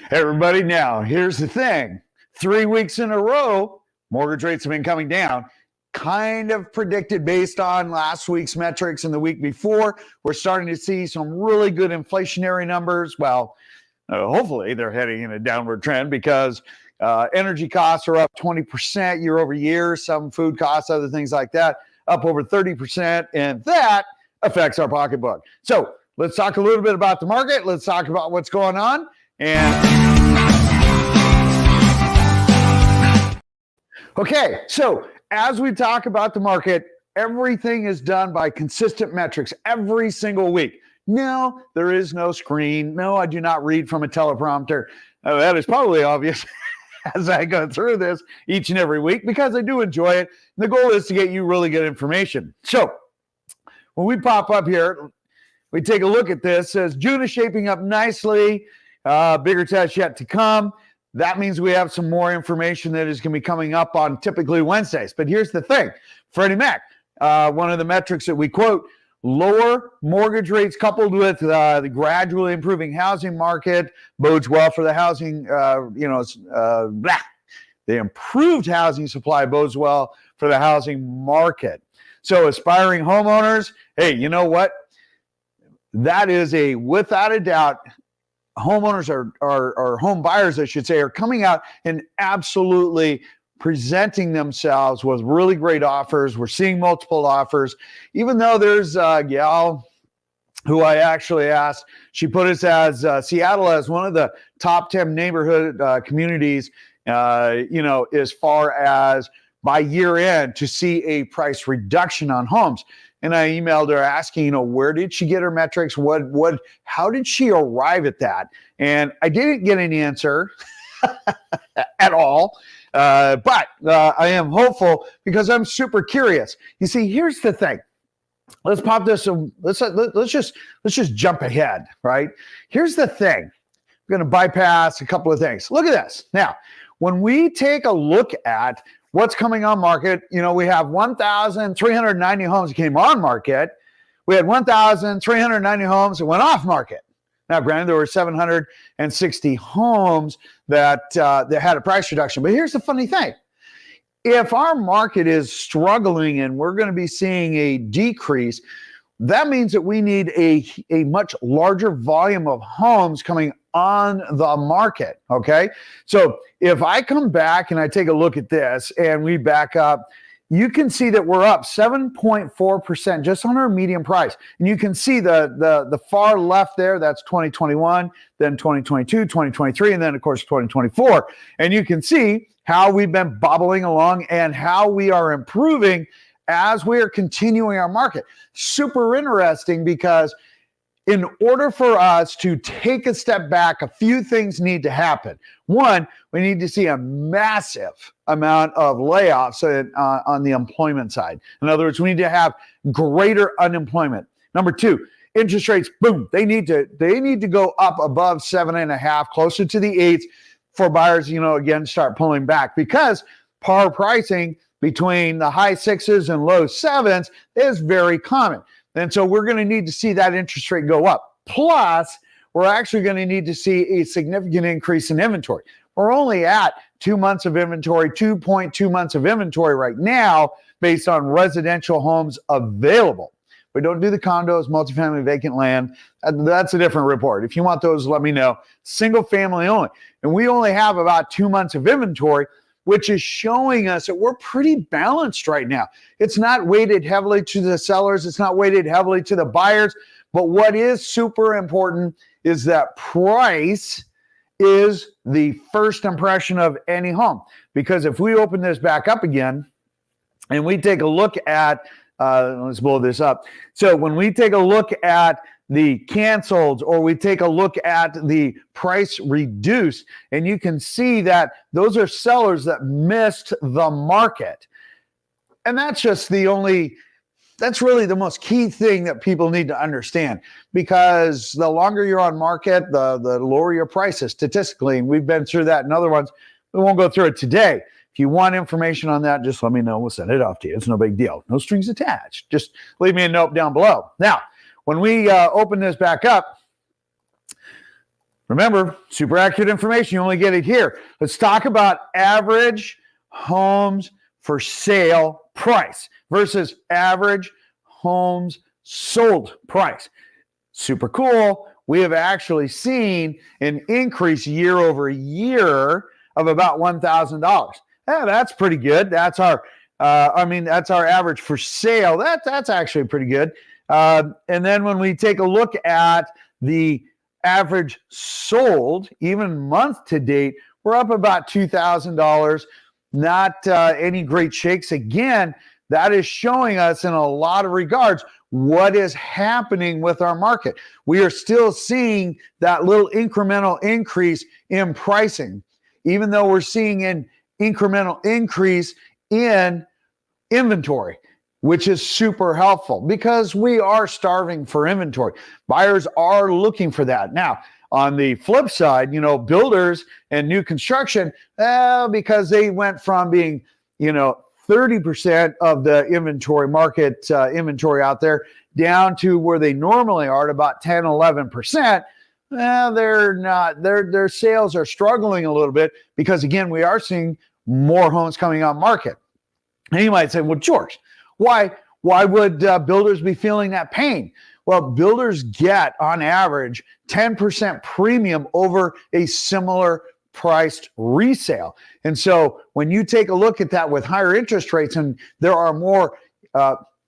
Everybody, now, here's the thing. 3 weeks in a row, mortgage rates have been coming down. Kind of predicted based on last week's metrics and the week before. We're starting to see some really good inflationary numbers. Well, hopefully they're heading in a downward trend because energy costs are up 20% year over year. Some food costs, other things like that, up over 30%. And that affects our pocketbook. So let's talk a little bit about the market. Let's talk about what's going on. Okay, so as we talk about the market, everything is done by consistent metrics every single week. No, there is no screen. No, I do not read from a teleprompter. That is probably obvious as I go through this each and every week because I do enjoy it. The goal is to get you really good information. So when we pop up here, we take a look at this. It says June is shaping up nicely. Bigger test yet to come. That means we have some more information that is going to be coming up on typically Wednesdays. But here's the thing. Freddie Mac, one of the metrics that we quote, lower mortgage rates coupled with the gradually improving housing market bodes well for the housing, the improved housing supply bodes well for the housing market. So aspiring homeowners, hey, you know what? That is without a doubt, homeowners or home buyers, I should say, are coming out and absolutely presenting themselves with really great offers. We're seeing multiple offers, even though there's a gal who I actually asked, she put us as Seattle as one of the top 10 neighborhood communities, as far as by year end to see a price reduction on homes. And I emailed her asking, where did she get her metrics? How did she arrive at that? And I didn't get an answer at all. But I am hopeful because I'm super curious. You see, here's the thing. Let's pop this. Let's just jump ahead, right? Here's the thing. I'm going to bypass a couple of things. Look at this. Now, when we take a look at what's coming on market, we have 1,390 homes that came on market. We had 1,390 homes that went off market. Now, granted, there were 760 homes that had a price reduction. But here's the funny thing. If our market is struggling and we're going to be seeing a decrease, that means that we need a much larger volume of homes coming on the market, okay? So if I come back and I take a look at this and we back up, you can see that we're up 7.4% just on our median price. And you can see the far left there, that's 2021, then 2022, 2023, and then, of course, 2024. And you can see how we've been bobbling along and how we are improving as we are continuing our market. Super interesting because in order for us to take a step back, a few things need to happen. One, we need to see a massive amount of layoffs on the employment side. In other words, we need to have greater unemployment. Number two, interest rates, boom, they need to go up above 7.5, closer to the 8s for buyers, again, start pulling back because par pricing between the high 6s and low 7s is very common. And so we're going to need to see that interest rate go up. Plus, we're actually going to need to see a significant increase in inventory. We're only at 2 months of inventory, 2.2 months of inventory right now based on residential homes available. We don't do the condos, multifamily, vacant land. That's a different report. If you want those, let me know. Single family only. And we only have about 2 months of inventory, which is showing us that we're pretty balanced right now. It's not weighted heavily to the sellers. It's not weighted heavily to the buyers. But what is super important is that price is the first impression of any home. Because if we open this back up again and we take a look at, let's blow this up. So when we take a look at the canceled, or we take a look at the price reduced, and you can see that those are sellers that missed the market. And that's really the most key thing that people need to understand, because the longer you're on market, the lower your prices statistically. And we've been through that in other ones. We won't go through it today. If you want information on that, just let me know. We'll send it off to you. It's no big deal. No strings attached. Just leave me a note down below. Now, when we open this back up, Remember, super accurate information. You only get it here. Let's talk about average homes for sale price versus average homes sold price. Super cool. We have actually seen an increase year over year of about $1,000. Yeah, that's pretty good. That's our, that's our average for sale. That's actually pretty good. And then when we take a look at the average sold, even month to date, we're up about $2,000. Not any great shakes. Again, that is showing us in a lot of regards what is happening with our market. We are still seeing that little incremental increase in pricing, even though we're seeing an incremental increase in inventory, which is super helpful because we are starving for inventory. Buyers are looking for that. Now, on the flip side, builders and new construction, because they went from being, 30% of the inventory market inventory out there down to where they normally are at about 10, 11%. They're not, their sales are struggling a little bit because, again, we are seeing more homes coming on market. And you might say, well, George, why would builders be feeling that pain? Well, builders get on average 10% premium over a similar priced resale. And so when you take a look at that with higher interest rates and there are more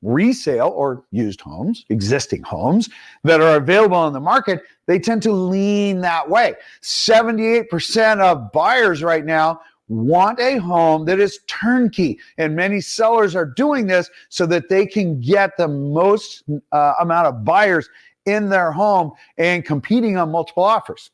resale or used homes, existing homes that are available on the market, they tend to lean that way. 78% of buyers right now want a home that is turnkey, and many sellers are doing this so that they can get the most amount of buyers in their home and competing on multiple offers.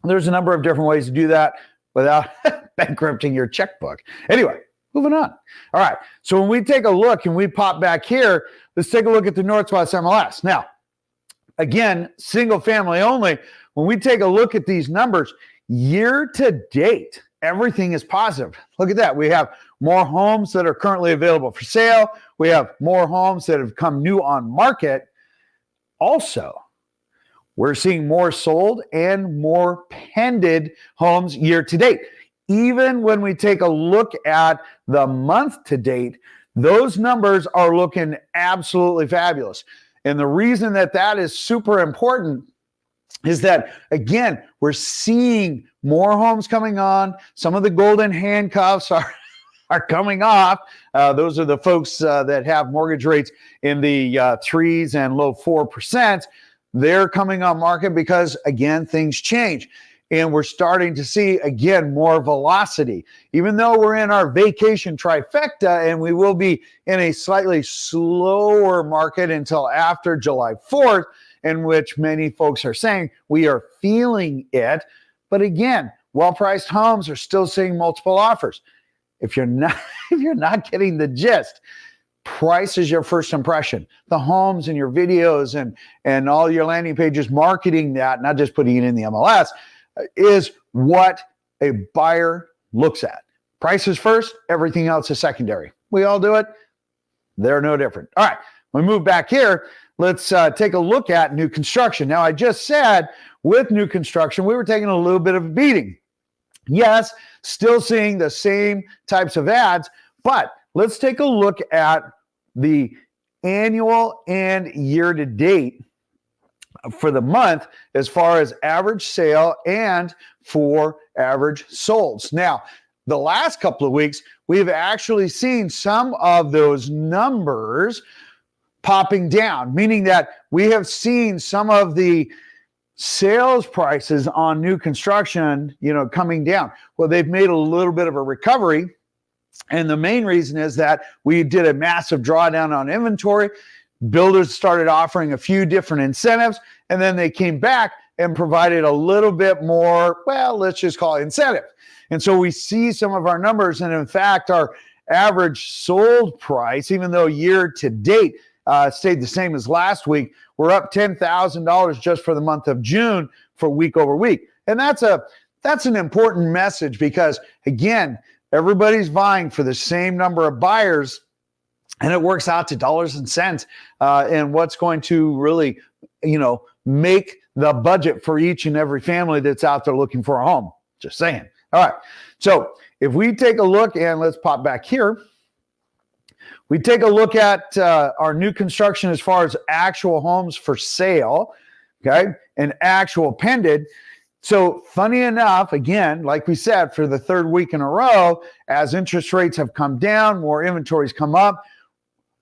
There's a number of different ways to do that without bankrupting your checkbook. Anyway, moving on. All right, so when we take a look and we pop back here, let's take a look at the Northwest MLS. Now, again, single family only. When we take a look at these numbers, year to date, everything is positive. Look at that. We have more homes that are currently available for sale. We have more homes that have come new on market. Also, we're seeing more sold and more pended homes year to date. Even when we take a look at the month to date, those numbers are looking absolutely fabulous. And the reason that is super important is that, again, we're seeing more homes coming on. Some of the golden handcuffs are coming off. Those are the folks that have mortgage rates in the 3s and low 4%. They're coming on market because, again, things change. And we're starting to see, again, more velocity. Even though we're in our vacation trifecta and we will be in a slightly slower market until after July 4th, in which many folks are saying we are feeling it. But again, well-priced homes are still seeing multiple offers. If you're not getting the gist, price is your first impression. The homes and your videos and all your landing pages marketing that, not just putting it in the MLS, is what a buyer looks at. Price is first, everything else is secondary. We all do it. They're no different. All right, we move back here. Let's take a look at new construction. Now, I just said with new construction, we were taking a little bit of a beating. Yes, still seeing the same types of ads, but let's take a look at the annual and year-to-date for the month as far as average sale and for average solds. Now, the last couple of weeks, we've actually seen some of those numbers popping down, meaning that we have seen some of the sales prices on new construction, coming down. Well, they've made a little bit of a recovery. And the main reason is that we did a massive drawdown on inventory. Builders started offering a few different incentives, and then they came back and provided a little bit more, well, let's just call it incentive. And so we see some of our numbers, and in fact, our average sold price, even though year to date stayed the same as last week, we're up $10,000 just for the month of June for week over week. And that's an important message because, again, everybody's vying for the same number of buyers, and it works out to dollars and cents. And what's going to really, make the budget for each and every family that's out there looking for a home. Just saying. All right. So if we take a look, and let's pop back here. We take a look at our new construction as far as actual homes for sale, okay, and actual pended. So funny enough, again, like we said, for the third week in a row, as interest rates have come down, more inventories come up,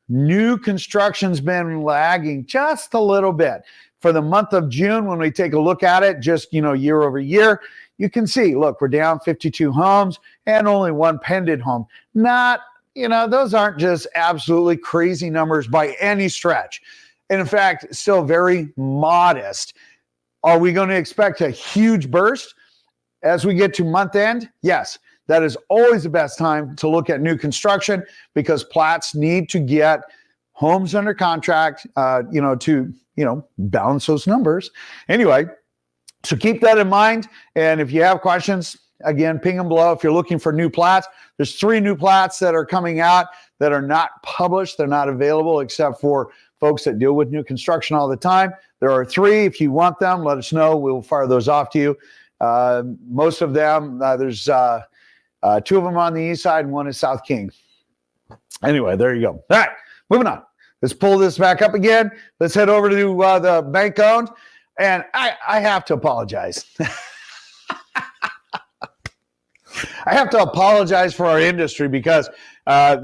new construction's been lagging just a little bit. For the month of June, when we take a look at it, just, year over year, you can see, look, we're down 52 homes and only one pended home. Not, those aren't just absolutely crazy numbers by any stretch. And in fact, still very modest. Are we going to expect a huge burst as we get to month end? Yes, that is always the best time to look at new construction because plats need to get homes under contract, to, balance those numbers. Anyway, so keep that in mind. And if you have questions, again, ping them below. If you're looking for new plats, there's 3 new plats that are coming out that are not published. They're not available except for folks that deal with new construction all the time. There are 3. If you want them, let us know. We'll fire those off to you. Most of them, there's 2 of them on the east side and 1 is South King. Anyway, there you go. All right, moving on. Let's pull this back up again. Let's head over to the bank owned. And I have to apologize. I have to apologize for our industry because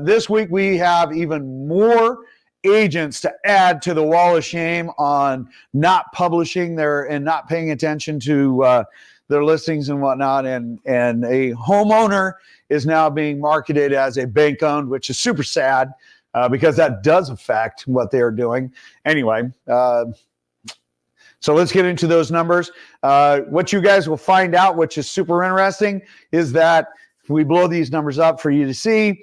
this week we have even more agents to add to the wall of shame on not publishing and not paying attention to their listings and whatnot. And a homeowner is now being marketed as a bank owned, which is super sad because that does affect what they are doing. Anyway, so let's get into those numbers. What you guys will find out, which is super interesting, is that if we blow these numbers up for you to see,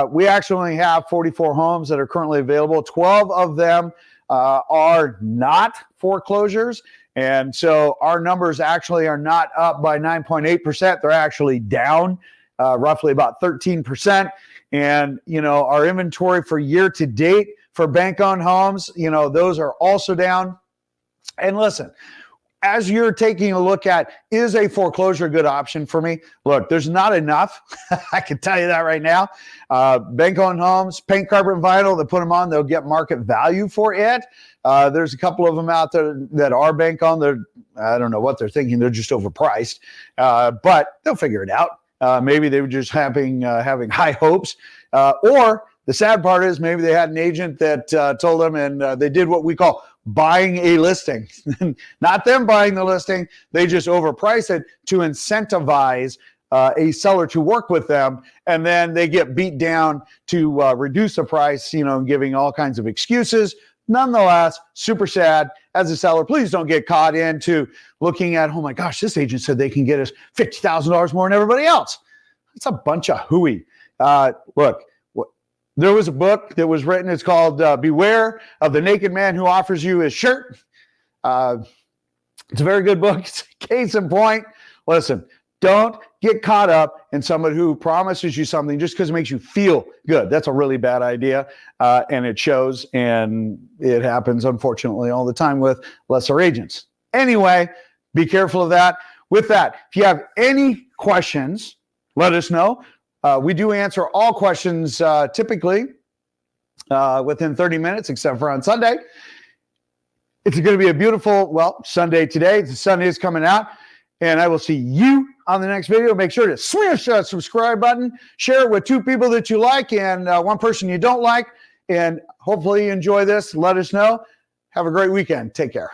we actually only have 44 homes that are currently available. 12 of them are not foreclosures. And so our numbers actually are not up by 9.8%. They're actually down roughly about 13%. And, our inventory for year to date for bank-owned homes, those are also down. And listen, as you're taking a look at, is a foreclosure a good option for me? Look, there's not enough. I can tell you that right now. Bank-owned homes, paint, carpet, and vinyl, they put them on, they'll get market value for it. There's a couple of them out there that are bank-owned. I don't know what they're thinking. They're just overpriced, but they'll figure it out. Maybe they were just having high hopes. Or the sad part is maybe they had an agent that told them and they did what we call buying a listing. Not them buying the listing. They just overprice it to incentivize a seller to work with them. And then they get beat down to reduce the price, giving all kinds of excuses. Nonetheless, super sad. As a seller, please don't get caught into looking at, oh my gosh, this agent said they can get us $50,000 more than everybody else. It's a bunch of hooey. Look, there was a book that was written. It's called Beware of the Naked Man Who Offers You His Shirt. It's a very good book. It's a case in point. Listen, don't get caught up in someone who promises you something just because it makes you feel good. That's a really bad idea, and it shows, and it happens, unfortunately, all the time with lesser agents. Anyway, be careful of that. With that, if you have any questions, let us know. We do answer all questions typically within 30 minutes, except for on Sunday. It's going to be a beautiful, Sunday today. The Sunday is coming out. And I will see you on the next video. Make sure to smash that subscribe button. Share it with 2 people that you like and 1 person you don't like. And hopefully you enjoy this. Let us know. Have a great weekend. Take care.